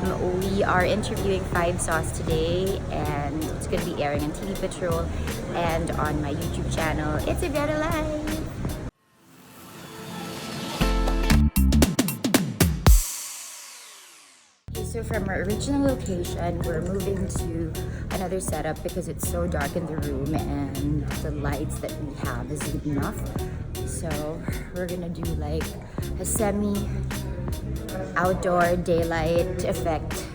We are interviewing Five Sauce today, and it's going to be airing on TV Patrol and on my YouTube channel. It's a Greta Life. So from our original location, we're moving to another setup because it's so dark in the room and the lights that we have isn't enough. So we're gonna do like a semi-outdoor daylight effect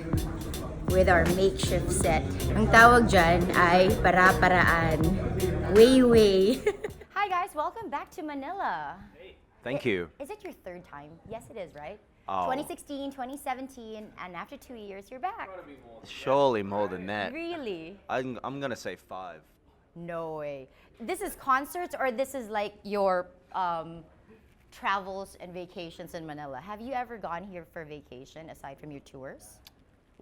with our makeshift set. Ang tawag dyan ay para-paraan. Way. Hi guys, welcome back to Manila. Thank you. Is it your third time? Yes, it is, right? Oh. 2016, 2017, and after 2 years, you're back. Surely more than that. Really? I'm gonna say 5. No way. This is concerts or this is like your travels and vacations in Manila. Have you ever gone here for vacation aside from your tours?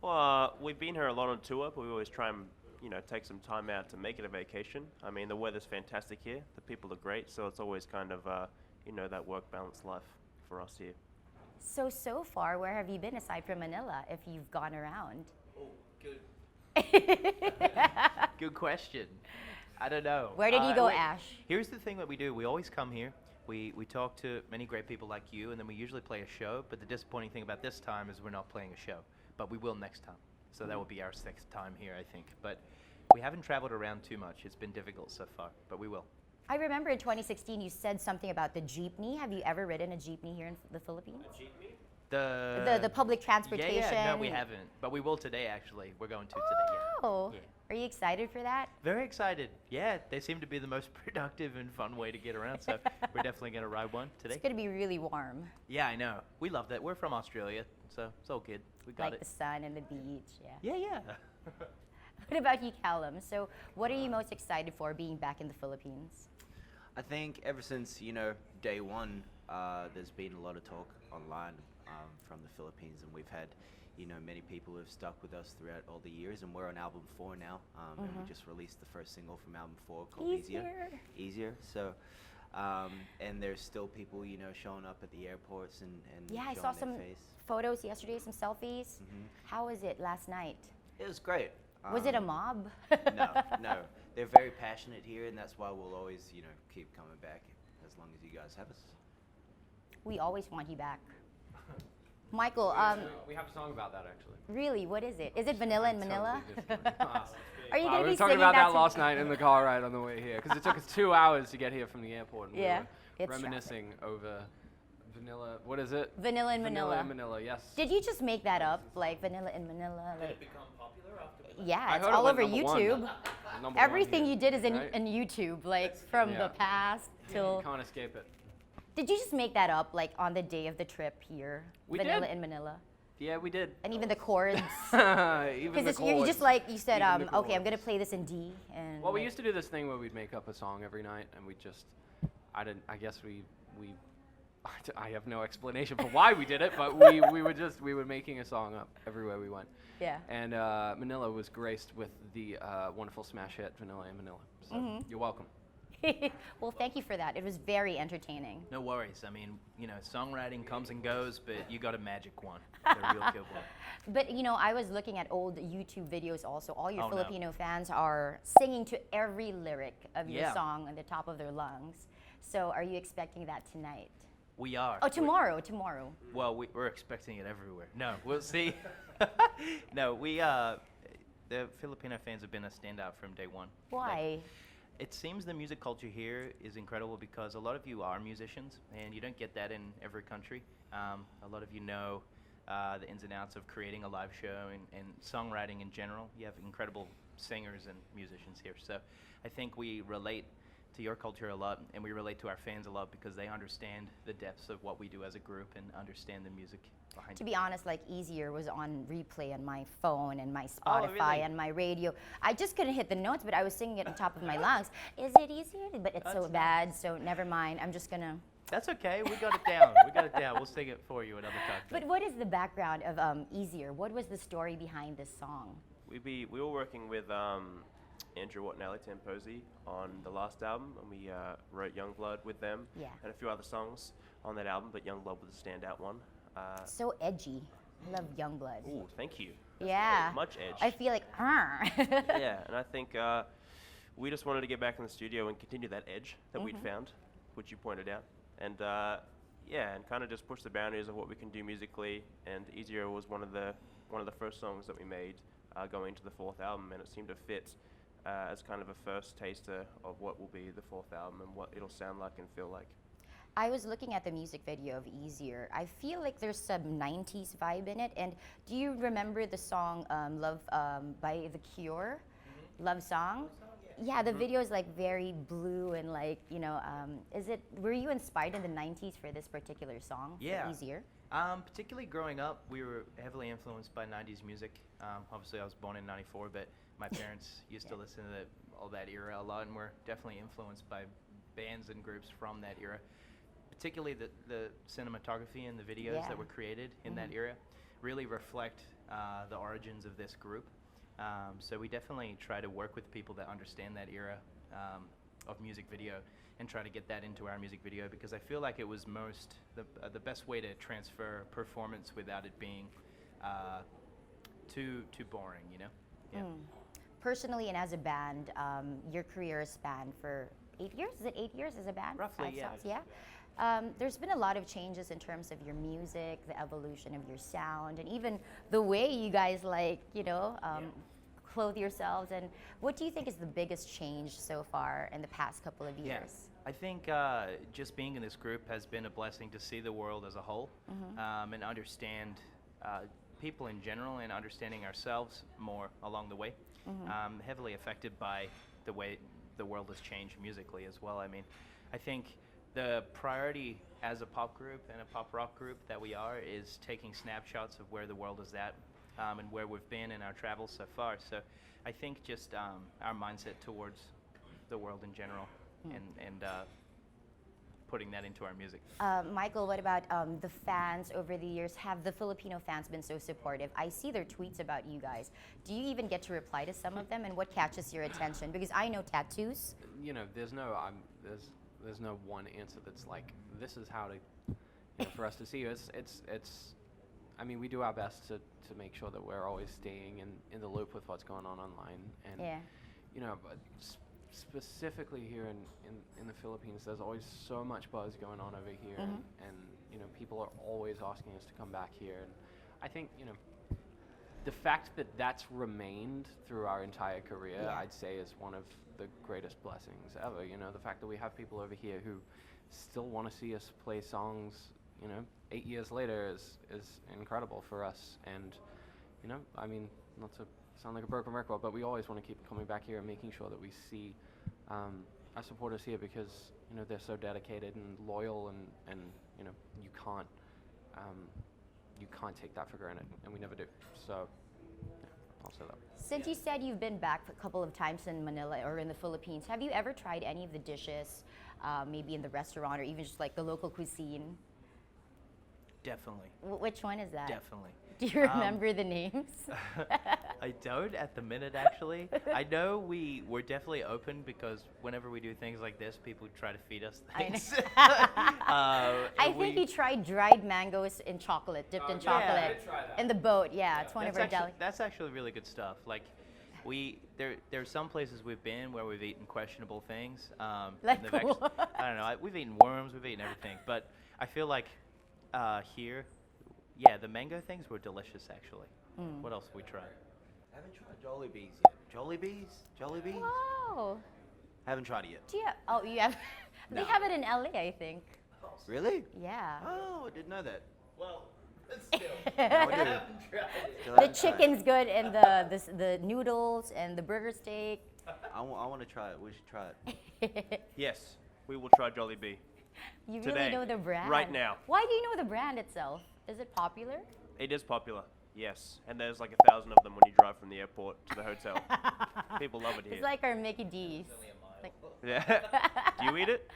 Well, we've been here a lot on tour, but we always try and, take some time out to make it a vacation. I mean, the weather's fantastic here. The people are great, so it's always kind of, that work balance life for us here. So far, where have you been aside from Manila if you've gone around? Oh, good. Good question. I don't know. Where did you go, Ash? Here's the thing that we do. We always come here. We talk to many great people like you, and then we usually play a show. But the disappointing thing about this time is we're not playing a show. But we will next time. So that will be our 6th time here, I think. But we haven't traveled around too much. It's been difficult so far, but we will. I remember in 2016 you said something about the jeepney. Have you ever ridden a jeepney here in the Philippines? A jeepney? The public transportation. Yeah, no, we haven't. But we will today, actually. We're going to today, yeah. Oh, Yeah. Are you excited for that? Very excited. Yeah, they seem to be the most productive and fun way to get around. So we're definitely going to ride one today. It's going to be really warm. Yeah, I know. We love that. We're from Australia, so it's all good. We got Like it. the sun and the beach, yeah. Yeah. What about you, Calum? So what are you most excited for being back in the Philippines? I think ever since day one, there's been a lot of talk online from the Philippines, and we've had many people who have stuck with us throughout all the years, and we're on album 4 now, and we just released the first single from album 4 called Easier. So and there's still people showing up at the airports and Yeah, I showing saw their some face. photos yesterday, some selfies. How was it last night? It was great. Was it a mob? No. They're very passionate here, and that's why we'll always, keep coming back as long as you guys have us. We always want you back. Michael, we have a song about that actually. really, what is it? Is it Vanilla in Manila? Are you We going to were be talking singing about that to- last night in the car ride on the way here because it took us 2 hours to get here from the airport. And Yeah, we it's were reminiscing over Vanilla. What is it? Vanilla in Manila. Vanilla in Manila. Yes. Did you just make that up, like Vanilla in Manila? Did Like, it become popular after yeah, I it's heard it all went over number one. YouTube. Number Everything one you here, did is in right? YouTube, like from Yeah. the past till. You can't escape it. Did you just make that up, like on the day of the trip here? We Vanilla did. in Manila, Yeah, we did. and even the chords. Even the Because you just chords. like you said, Even the okay, I'm gonna chords. play this in D, and. Well, we like- used to do this thing where we'd make up a song every night, and we just, I guess we, I have no explanation for why we did it, but we were making a song up everywhere we went. Yeah. And Manila was graced with the wonderful smash hit Vanilla in Manila. So you're welcome. Well, thank you for that. It was very entertaining. No worries. I mean, songwriting comes and goes, but you got a magic one. A real good one. But I was looking at old YouTube videos also. All your Oh, no. Filipino fans are singing to every lyric of your Yeah. song on the top of their lungs. So are you expecting that tonight? We are. Oh, tomorrow. Well, we're expecting it everywhere. No, we'll see. No, the Filipino fans have been a standout from day one. Why? It seems the music culture here is incredible because a lot of you are musicians, and you don't get that in every country. A lot of you know the ins and outs of creating a live show and songwriting in general. You have incredible singers and musicians here. So I think we relate to your culture a lot, and we relate to our fans a lot because they understand the depths of what we do as a group and understand the music behind To it. be honest, like Easier was on replay on my phone and my Oh, Spotify really? and my radio. I just couldn't hit the notes, but I was singing it on top of my lungs. Is it easier? But it's so That's bad, so never mind. I'm just gonna. That's okay. We got it down. We'll sing it for you another time. But what is the background of Easier? What was the story behind this song? We were working with Andrew Watnelli Tamposi on the last album, and we wrote Youngblood with them. Yeah. And a few other songs on that album, but Youngblood was the standout one. So edgy. I love Youngblood. Ooh, thank you. Yeah. Much edge. I feel like, Yeah, and I think we just wanted to get back in the studio and continue that edge that we'd found, which you pointed out, and yeah, and kind of just push the boundaries of what we can do musically. And Easier was one of the first songs that we made going into the fourth album, and it seemed to fit as kind of a first taster of what will be the fourth album and what it'll sound like and feel like. I was looking at the music video of Easier. I feel like there's some 90s vibe in it. And do you remember the song Love by The Cure? Love Song? Yeah, the video is like very blue and like, you know, were you inspired in the 90s for this particular song? Yeah. For Easier? Particularly growing up, we were heavily influenced by 90s music. Obviously, I was born in 94, but my parents used to listen to all that era a lot, and we're definitely influenced by bands and groups from that era. Particularly the cinematography and the videos that were created in that era really reflect the origins of this group. So we definitely try to work with people that understand that era of music video and try to get that into our music video, because I feel like it was the best way to transfer performance without it being too boring, you know? Yeah. Personally and as a band, your career spanned for 8 years? Is it 8 years as a band? Roughly, 5 yeah. songs, yeah. There's been a lot of changes in terms of your music, the evolution of your sound, and even the way you guys like, you know, clothe yourselves. And what do you think is the biggest change so far in the past couple of years? I think just being in this group has been a blessing to see the world as a whole and understand people in general and understanding ourselves more along the way. Heavily affected by the way the world has changed musically as well. I mean, I think the priority as a pop group and a pop rock group that we are is taking snapshots of where the world is at and where we've been in our travels so far. So I think just our mindset towards the world in general and putting that into our music. Michael, what about the fans over the years? Have the Filipino fans been so supportive? I see their tweets about you guys. Do you even get to reply to some of them, and what catches your attention? Because I know tattoos. You know, there's no one answer that's like, this is how to, you know, for us to see you. It's I mean, we do our best to make sure that we're always staying in the loop with what's going on online. And, you know, but specifically here in the Philippines, there's always so much buzz going on over here. And, you know, people are always asking us to come back here. And I think, you know, the fact that that's remained through our entire career, I'd say, is one of the greatest blessings ever. You know, the fact that we have people over here who still want to see us play songs, you know, 8 years later is incredible for us. And, you know, I mean, not to sound like a broken record, but we always want to keep coming back here and making sure that we see our supporters here, because, you know, they're so dedicated and loyal, and you know, you can't take that for granted, and we never do. So, yeah, I'll say that. Since you said you've been back a couple of times in Manila or in the Philippines, have you ever tried any of the dishes, maybe in the restaurant or even just like the local cuisine? Definitely. Which one is that? Definitely. Do you remember the names? I don't at the minute, actually. I know we're definitely open, because whenever we do things like this, people try to feed us things. I think we tried dried mangoes in chocolate, dipped in chocolate, in the boat. Yeah, it's one of our deli. That's actually really good stuff. Like, there are some places we've been where we've eaten questionable things. Like I don't know. We've eaten worms. We've eaten everything. But I feel like here, yeah, the mango things were delicious, actually. What else have we tried? Haven't tried Jollibees yet. Jollibees? Wow. Haven't tried it yet. Do you you have? They have it in LA, I think. Really? Yeah. Oh, I didn't know that. Well, still. The chicken's good, and the noodles and the burger steak. I want to try it. We should try it. Yes, we will try Jollibee. You Today, really know the brand. right now. Why do you know the brand itself? Is it popular? It is popular, yes. And there's like 1,000 of them when you drive from the airport to the hotel. People love it here. It's like our Mickey D's. Like, Yeah. Do you eat it?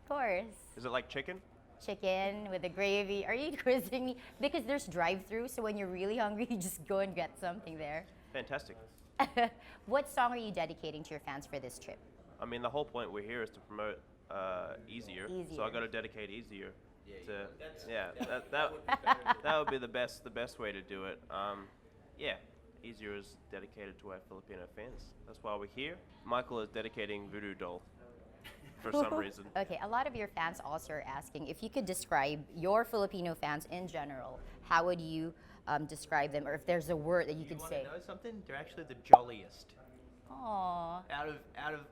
of course. Is it like chicken? Chicken with the gravy. Are you quizzing me? Because there's drive-through, so when you're really hungry, you just go and get something there. Fantastic. What song are you dedicating to your fans for this trip? I mean, the whole point we're here is to promote Easier. So I got to dedicate Easier That would be the best way to do it. Yeah, Easier is dedicated to our Filipino fans. That's why we're here. Michael is dedicating Voodoo Doll for some reason. Okay, a lot of your fans also are asking if you could describe your Filipino fans in general. How would you describe them, or if there's a word that you could say? You know something? They're actually the jolliest. Aww.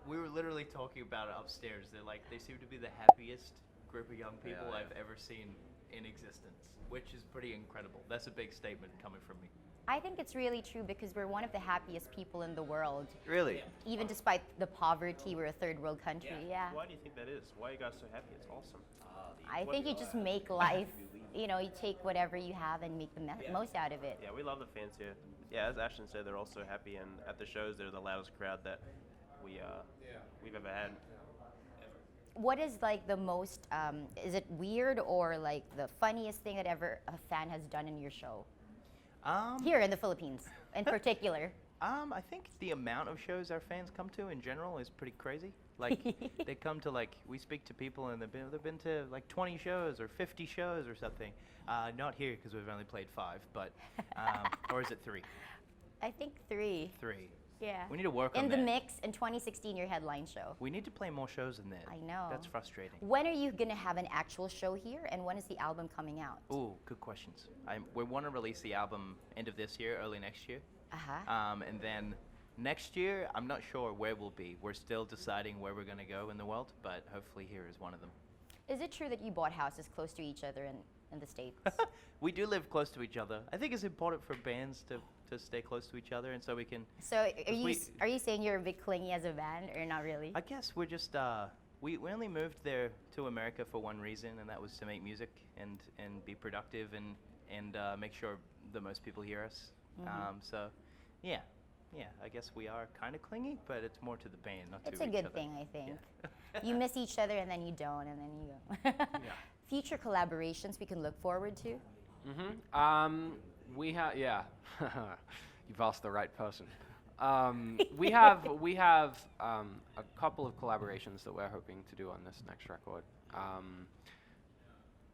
We were literally talking about it upstairs. They seem to be the happiest group of young people I've ever seen in existence, which is pretty incredible. That's a big statement coming from me. I think it's really true because we're one of the happiest people in the world. Really? Even despite the poverty, we're a third world country. Yeah. Why do you think that is? Why are you guys so happy? It's awesome. I think you just make life, you take whatever you have and make the most out of it. Yeah, we love the fans here. Yeah, as Ashton said, they're all so happy, and at the shows, they're the loudest crowd that we've ever had. What is the most, is it weird or the funniest thing that ever a fan has done in your show? Here in the Philippines, in particular. I think the amount of shows our fans come to in general is pretty crazy. They come to we speak to people and they've been to 20 shows or 50 shows or something. Not here because we've only played 5, but or is it 3? I think 3. 3. Yeah. We need to work on in that. the mix in 2016, your headline show. We need to play more shows than that. I know. That's frustrating. When are you gonna have an actual show here, and when is the album coming out? Ooh, good questions. We want to release the album end of this year, early next year. And then next year, I'm not sure where we'll be. We're still deciding where we're going to go in the world, but hopefully here is one of them. Is it true that you bought houses close to each other in the States? We do live close to each other. I think it's important for bands to stay close to each other, and so we can... So are you saying you're a bit clingy as a band, or not really? I guess we're just... we only moved there to America for one reason, and that was to make music and be productive and make sure the most people hear us. So, yeah, I guess we are kind of clingy, but it's more to the band, not to each other. It's a good thing, I think. Yeah. You miss each other, and then you don't, and then you go. Yeah. Future collaborations we can look forward to? We have, you've asked the right person. We have a couple of collaborations that we're hoping to do on this next record.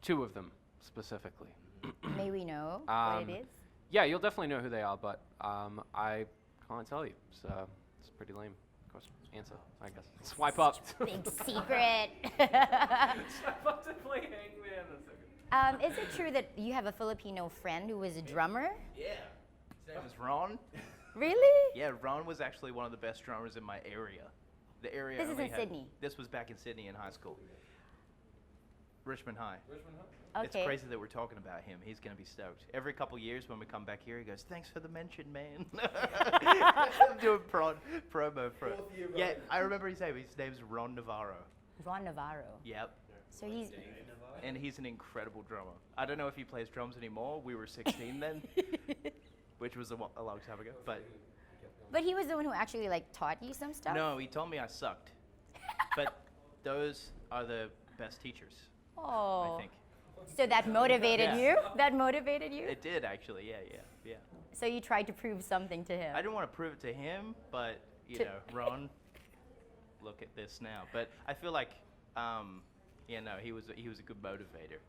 2 of them specifically. May we know what it is? Yeah, you'll definitely know who they are, but I can't tell you, so it's a pretty lame answer, I guess. Swipe up. Big secret. Swipe up to play Hangman. Is it true that you have a Filipino friend who was a drummer? Yeah. His name is Ron. Really? Yeah, Ron was actually one of the best drummers in my area. The area This is only in had- Sydney? This was back in Sydney in high school. Richmond High. Okay. It's crazy that we're talking about him. He's going to be stoked. Every couple years when we come back here, he goes, "Thanks for the mention, man." I'm doing promo for it. Yeah, I remember his name. His name's Ron Navarro. Ron Navarro. Yep. So he's... And he's an incredible drummer. I don't know if he plays drums anymore. We were 16 then, which was a long time ago. But he was the one who actually taught you some stuff? No, he told me I sucked. But those are the best teachers, Oh. I think. So that motivated Yeah. you? That motivated you? It did, actually. Yeah. So you tried to prove something to him? I didn't want to prove it to him, but, Ron, look at this now. But I feel like, he was a good motivator.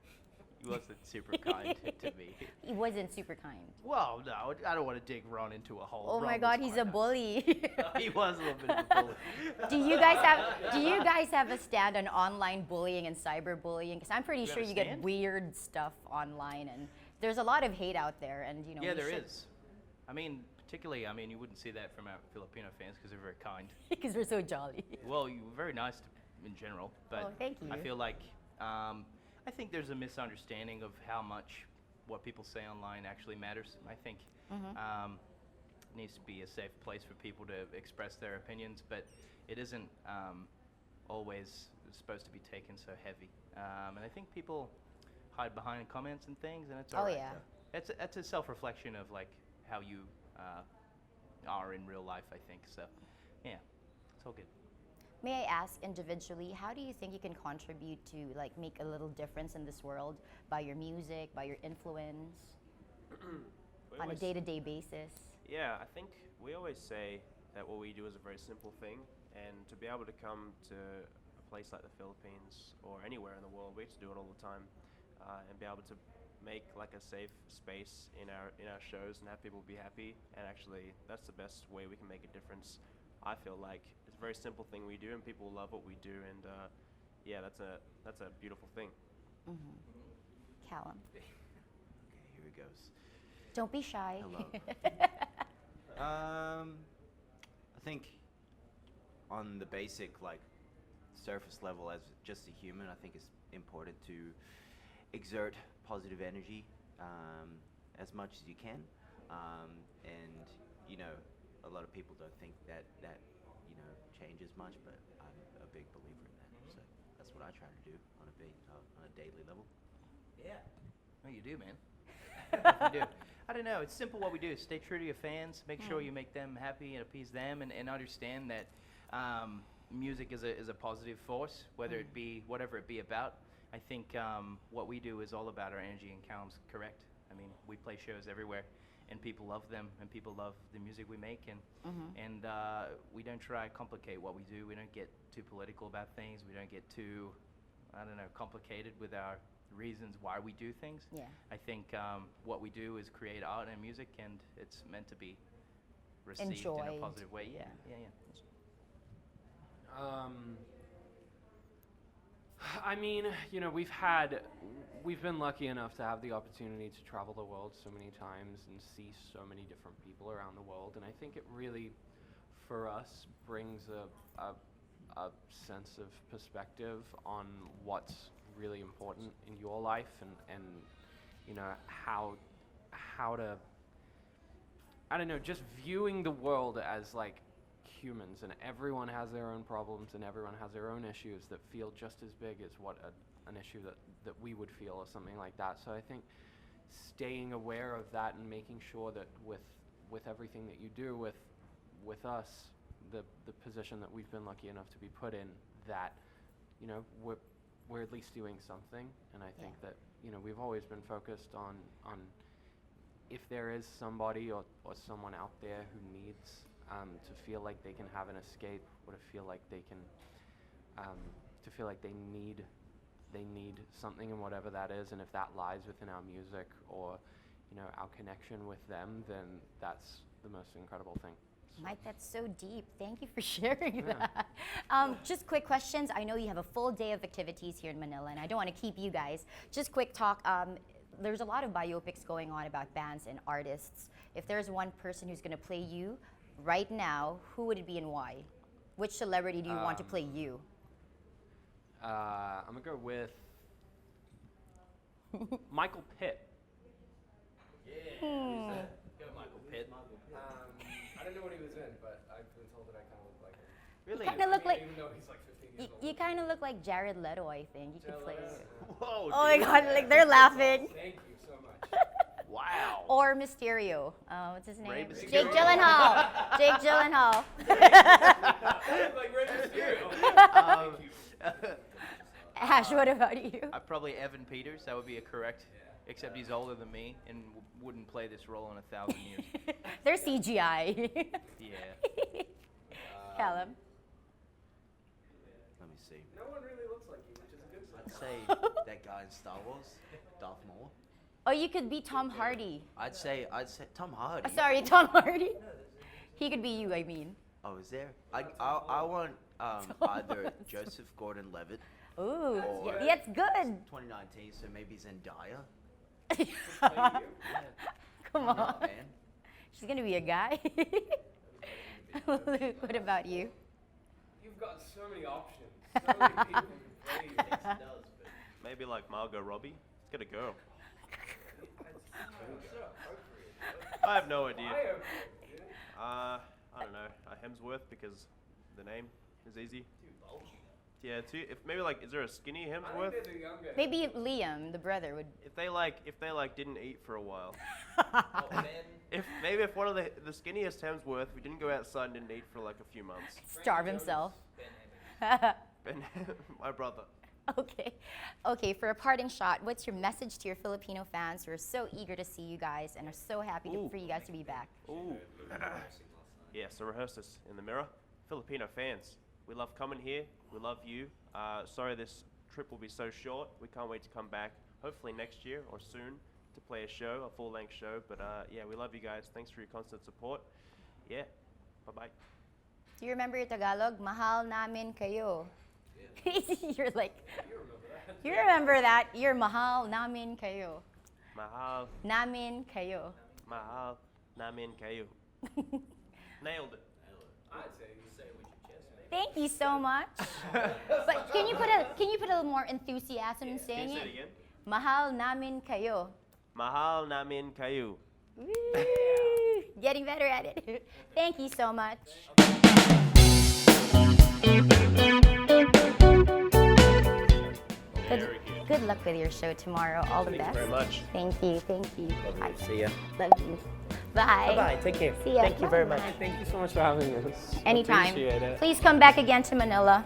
He wasn't super kind to me. He wasn't super kind. Well, no, I don't want to dig Ron into a hole. Oh my Ron God, was he's a quite bully. nice. He was a little bit of a bully. Do you guys have a stand on online bullying and cyberbullying? Because I'm pretty We sure have a you get stand? weird stuff online, and there's a lot of hate out there. And Yeah, there is. I mean, particularly, you wouldn't see that from our Filipino fans because they're very kind. Because we're so jolly. Well, you were very nice in general, but Oh, thank you. I feel like I think there's a misunderstanding of how much what people say online actually matters. I think it needs to be a safe place for people to express their opinions, but it isn't always supposed to be taken so heavy. And I think people hide behind comments and things, and it's all right. yeah. Though. It's a self-reflection of how you are in real life, I think. So, yeah, it's all good. May I ask individually, how do you think you can contribute to make a little difference in this world by your music, by your influence, on a day-to-day basis? Yeah, I think we always say that what we do is a very simple thing, and to be able to come to a place like the Philippines or anywhere in the world, we have to do it all the time. and be able to make like a safe space in our shows and have people be happy. And actually, that's the best way we can make a difference. I feel like it's a very simple thing we do, and people love what we do. And yeah, that's a beautiful thing. Calum, Okay, here it goes. don't be shy. Hello. I think on the basic, like, surface level, as just a human, I think it's important to exert positive energy as much as you can. And, you know, a lot of people don't think that you know, changes much, but I'm a big believer in that. So that's what I try to do on a daily level. Yeah. No, you do, man. You do. I don't know. It's simple what we do. Stay true to your fans. Make sure you make them happy and appease them, and understand that music is a positive force, whether it be whatever it be about. I think what we do is all about our energy, and Calum's correct. I mean, we play shows everywhere, and people love them, and people love the music we make, and we don't try to complicate what we do. We don't get too political about things. We don't get too, I don't know, complicated with our reasons why we do things. Yeah. I think what we do is create art and music, and it's meant to be received in Enjoyed. a positive way. Yeah. I mean, you know, we've been lucky enough to have the opportunity to travel the world so many times and see so many different people around the world, and I think it really, for us, brings a sense of perspective on what's really important in your life, and you know, how to, I don't know, just viewing the world as like humans, and everyone has their own problems and everyone has their own issues that feel just as big as what an issue that we would feel, or something like that. So I think staying aware of that and making sure that with everything that you do with us, the position that we've been lucky enough to be put in, that, you know, we're at least doing something. And I think that, you know, we've always been focused on if there is somebody or someone out there who needs to feel like they can have an escape, or to feel like they can to feel like they need something, and whatever that is, and if that lies within our music or, you know, our connection with them, then that's the most incredible thing. Mike, that's so deep. Thank you for sharing that. Just quick questions. I know you have a full day of activities here in Manila, and I don't want to keep you guys. Just quick talk. There's a lot of biopics going on about bands and artists. If there's one person who's going to play you right now, who would it be and why? Which celebrity do you want to play you? I'm gonna go with Michael Pitt. Go Michael Pitt. I don't know what he was in, but I've been told that I kind of look like him. Really? You kind of look like Even though he's like 15 years old. you kind of look like Jared Leto. I think you could play. Whoa. Oh my God! Like they're laughing. Thank you so much. Wow. Or Mysterio. What's his name? Rey Mysterio. Jake Gyllenhaal. Jake Gyllenhaal. Like Rey Mysterio. Thank you. Ash, what about you? Probably Evan Peters. That would be a correct. Except he's older than me and wouldn't play this role in 1,000 years. They're CGI. Yeah. Callum. Let me see. No one really looks like you, which is a good sign. I'd say that guy in Star Wars, Darth Maul. Oh, you could be Tom Hardy. I'd say Tom Hardy. Sorry, Tom Hardy. He could be you, I mean. Oh, is there? I want either Joseph Gordon-Levitt, Ooh, Or- yeah, that's good. 2019, so maybe Zendaya. Come Why on. not, man? She's gonna be a guy. Luke, what about you? You've got so many options. So many people to play you. Maybe like Margot Robbie. Let's get a girl. I have no idea. I don't know. Hemsworth, because the name is easy. Yeah, if maybe like, is there a skinny Hemsworth? Maybe Liam, the brother, would. If they didn't eat for a while. If one of the skinniest Hemsworth, we didn't go outside and didn't eat for like a few months. Starve himself. Ben, my brother. Okay, for a parting shot, what's your message to your Filipino fans who are so eager to see you guys and are so happy for you guys to be back? Ooh. Yeah, so rehearse this in the mirror. Filipino fans, we love coming here. We love you. Sorry this trip will be so short. We can't wait to come back. hopefully next year or soon to play a show, a full-length show. But yeah, we love you guys. Thanks for your constant support. Yeah, bye-bye. Do you remember your Tagalog? Mahal namin kayo. You're like, you remember that? You're mahal namin kayo. Mahal, Namin kayo. mahal, namin kayo. Nailed it. I'd say you say it with your chest, maybe. Thank you so much. But can you put a little more enthusiasm in Can saying you say it? it again? Mahal namin kayo. Mahal namin kayo. Woo! Getting better at it. Thank you so much. Good luck with your show tomorrow. All the best. Thank you very much. Thank you. Thank you. Bye. See ya. Love you. Bye. Bye-bye. Take care. See ya. Thank you very Bye. much. Thank you so much for having us. Anytime. Appreciate it. Please come back again to Manila.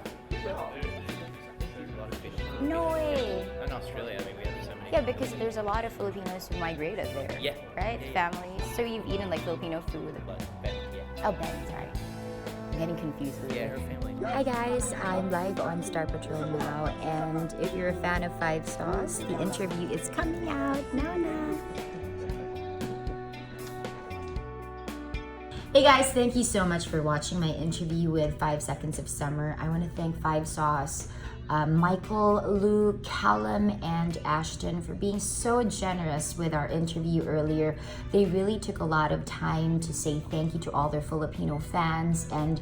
No way. In Australia, I mean, we have so many. Yeah, because there's a lot of Filipinos who migrated there. Yeah. Right? Families. So you've eaten like Filipino food. But Ben, yeah. Oh, Ben, sorry. I'm getting confused with Yeah, you. her family. Hi guys, I'm live on Star Patrol now, and if you're a fan of Five Sauce, the interview is coming out now. Hey guys, thank you so much for watching my interview with 5 Seconds of Summer. I want to thank Five Sauce, Michael, Luke, Calum, and Ashton for being so generous with our interview earlier. They really took a lot of time to say thank you to all their Filipino fans, and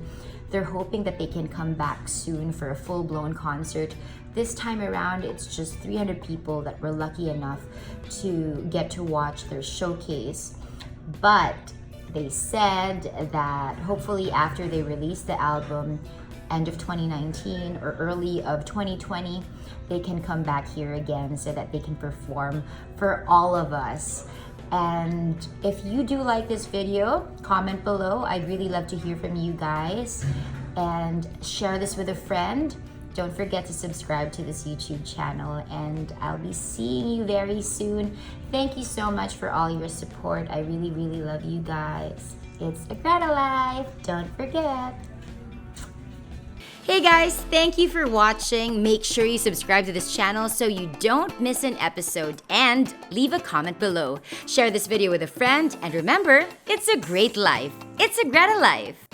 they're hoping that they can come back soon for a full-blown concert. This time around, it's just 300 people that were lucky enough to get to watch their showcase. But they said that hopefully after they release the album, end of 2019 or early of 2020, they can come back here again so that they can perform for all of us. And if you do like this video, comment below. I'd really love to hear from you guys, and share this with a friend. Don't forget to subscribe to this YouTube channel, and I'll be seeing you very soon. Thank you so much for all your support. I really, really love you guys. It's a Greta Life. Don't forget. Hey guys, thank you for watching. Make sure you subscribe to this channel so you don't miss an episode, and leave a comment below. Share this video with a friend, and remember, it's a great life. It's a Greta Life.